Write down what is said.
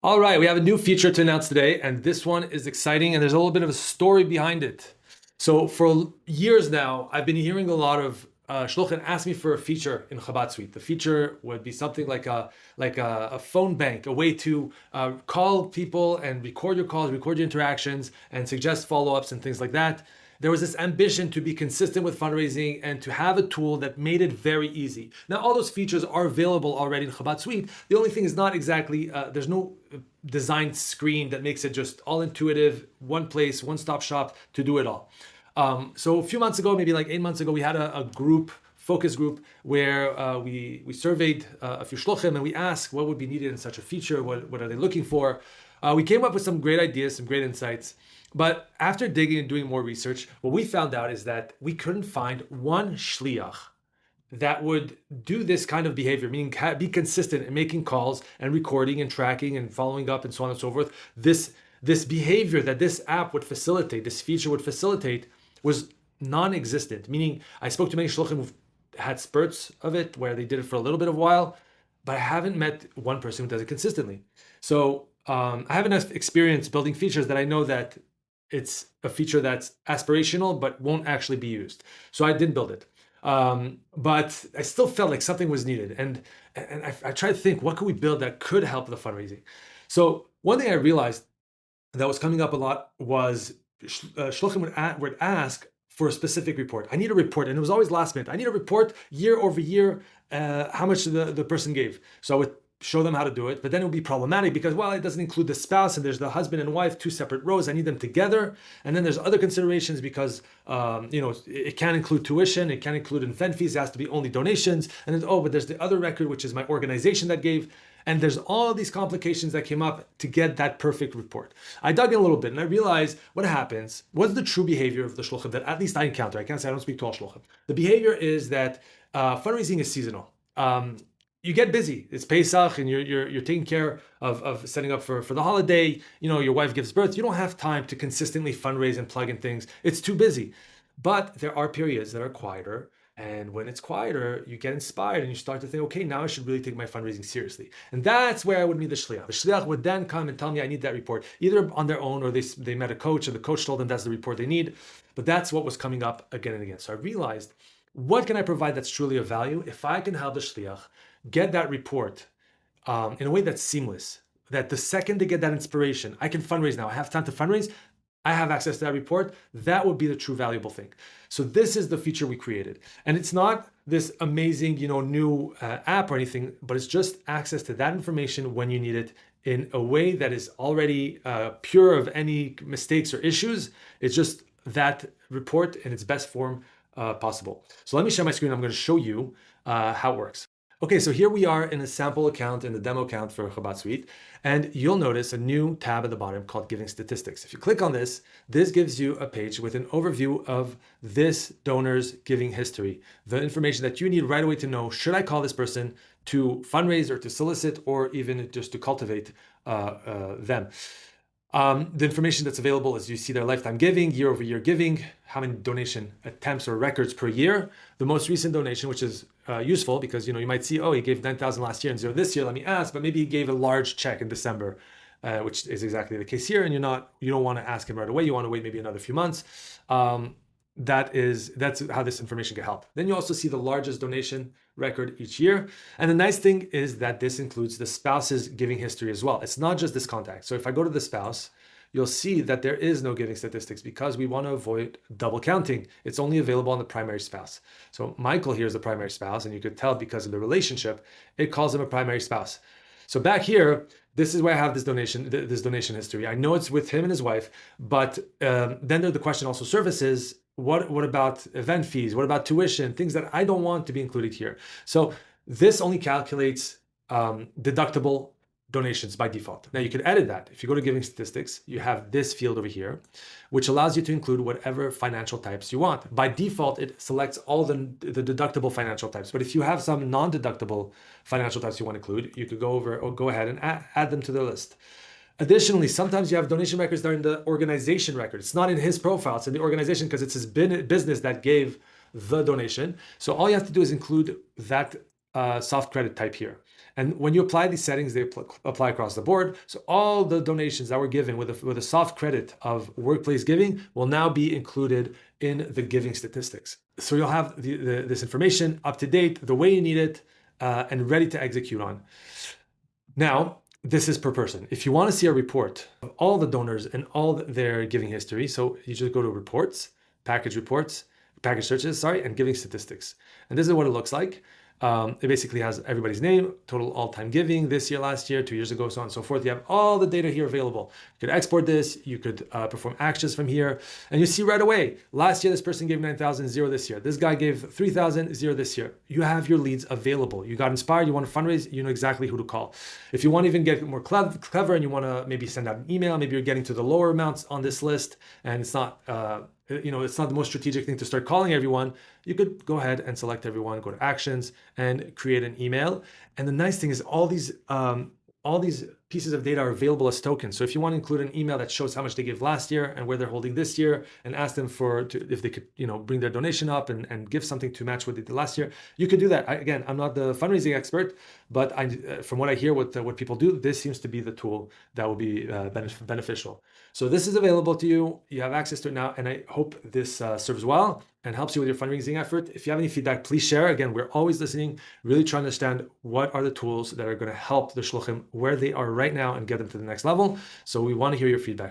All right, we have a new feature to announce today, and this one is exciting, and there's a little bit of a story behind it. So for years now, I've been hearing a lot of shluchim ask me for a feature in Chabad Suite. The feature would be something like a phone bank, a way to call people and record your calls, record your interactions, and suggest follow-ups and things like that. There was this ambition to be consistent with fundraising and to have a tool that made it very easy. Now, all those features are available already in Chabad Suite. The only thing is not exactly, there's no designed screen that makes it just all intuitive, one place, one stop shop to do it all. So a few months ago, maybe like 8 months ago, we had a group, focus group, where we surveyed a few shluchim and we asked what would be needed in such a feature, what are they looking for? We came up with some great ideas, some great insights. But after digging and doing more research, what we found out is that we couldn't find one shliach that would do this kind of behavior, meaning be consistent in making calls and recording and tracking and following up and so on and so forth. This behavior that this app would facilitate, this feature would facilitate, was non-existent. Meaning, I spoke to many shluchim who've had spurts of it where they did it for a little bit of a while, but I haven't met one person who does it consistently. So I have enough experience building features that I know that it's a feature that's aspirational but won't actually be used. So I didn't build it. But I still felt like something was needed. And I tried to think, what could we build that could help the fundraising? So one thing I realized that was coming up a lot was shluchim would ask for a specific report. I need a report, and it was always last minute. I need a report year over year, how much the person gave. So I would show them how to do it, but then it would be problematic because, well, it doesn't include the spouse, and there's the husband and wife, two separate rows. I need them together. And then there's other considerations because, it can't include tuition, it can't include event fees, it has to be only donations. And then, but there's the other record, which is my organization that gave. And there's all these complications that came up to get that perfect report. I dug in a little bit and I realized what happens, what's the true behavior of the shluchim that at least I encounter. I can't say I don't speak to all shluchim. The behavior is that fundraising is seasonal. You get busy. It's Pesach, and you're taking care of setting up for the holiday. Your wife gives birth. You don't have time to consistently fundraise and plug in things. It's too busy. But there are periods that are quieter. And when it's quieter, you get inspired and you start to think, okay, now I should really take my fundraising seriously. And that's where I would need the shliach. The shliach would then come and tell me I need that report, either on their own or they met a coach and the coach told them that's the report they need. But that's what was coming up again and again. So I realized, what can I provide that's truly of value if I can help the shliach get that report in a way that's seamless, that the second they get that inspiration, I can fundraise now. I have time to fundraise. I have access to that report. That would be the true valuable thing. So this is the feature we created. And it's not this amazing, new app or anything, but it's just access to that information when you need it in a way that is already pure of any mistakes or issues. It's just that report in its best form possible. So let me share my screen. I'm going to show you how it works. Okay, so here we are in a sample account, in the demo account for Chabad Suite, and you'll notice a new tab at the bottom called Giving Statistics. If you click on this, this gives you a page with an overview of this donor's giving history, the information that you need right away to know, should I call this person to fundraise or to solicit or even just to cultivate them. The information that's available is you see their lifetime giving, year over year giving, how many donation attempts or records per year, the most recent donation, which is useful because you might see, he gave 9,000 last year and 0 this year. Let me ask, but maybe he gave a large check in December, which is exactly the case here. And you don't want to ask him right away. You want to wait maybe another few months. That's how this information can help. Then you also see the largest donation record each year. And the nice thing is that this includes the spouse's giving history as well. It's not just this contact. So if I go to the spouse, you'll see that there is no giving statistics because we want to avoid double counting. It's only available on the primary spouse. So Michael here is the primary spouse, and you could tell because of the relationship, it calls him a primary spouse. So back here, this is where I have this donation history. I know it's with him and his wife, but then the question also surfaces, what about event fees? What about tuition? Things that I don't want to be included here. So this only calculates deductible donations by default. Now you can edit that. If you go to Giving Statistics, you have this field over here, which allows you to include whatever financial types you want. By default, it selects all the deductible financial types. But if you have some non-deductible financial types you want to include, you could go ahead and add them to the list. Additionally, sometimes you have donation records that are in the organization record. It's not in his profile, it's in the organization because it's his business that gave the donation. So all you have to do is include that soft credit type here. And when you apply these settings, they apply across the board. So all the donations that were given with a soft credit of workplace giving will now be included in the giving statistics. So you'll have this information up to date, the way you need it, and ready to execute on. Now, this is per person. If you want to see a report of all the donors and all their giving history, so you just go to reports, package searches, and giving statistics. And this is what it looks like. It basically has everybody's name, total all-time giving, this year, last year, 2 years ago, so on and so forth. You have all the data here available. You could export this, you could perform actions from here, and you see right away, last year this person gave 9,000, 0 this year. This guy gave 3,000, 0 this year. You have your leads available. You got inspired, you want to fundraise, you know exactly who to call. If you want to even get more clever and you want to maybe send out an email, maybe you're getting to the lower amounts on this list, and it's not it's not the most strategic thing to start calling everyone, you could go ahead and select everyone, go to actions and create an email. And the nice thing is all these pieces of data are available as tokens. So if you want to include an email that shows how much they gave last year and where they're holding this year, and ask them if they could bring their donation up and give something to match what they did last year, you could do that. Again, I'm not the fundraising expert, but from what I hear, what people do, this seems to be the tool that will be beneficial. So this is available to you. You have access to it now, and I hope this serves well and helps you with your fundraising effort. If you have any feedback, please share. Again, we're always listening, really trying to understand what are the tools that are going to help the shluchim where they are right now and get them to the next level. So we want to hear your feedback.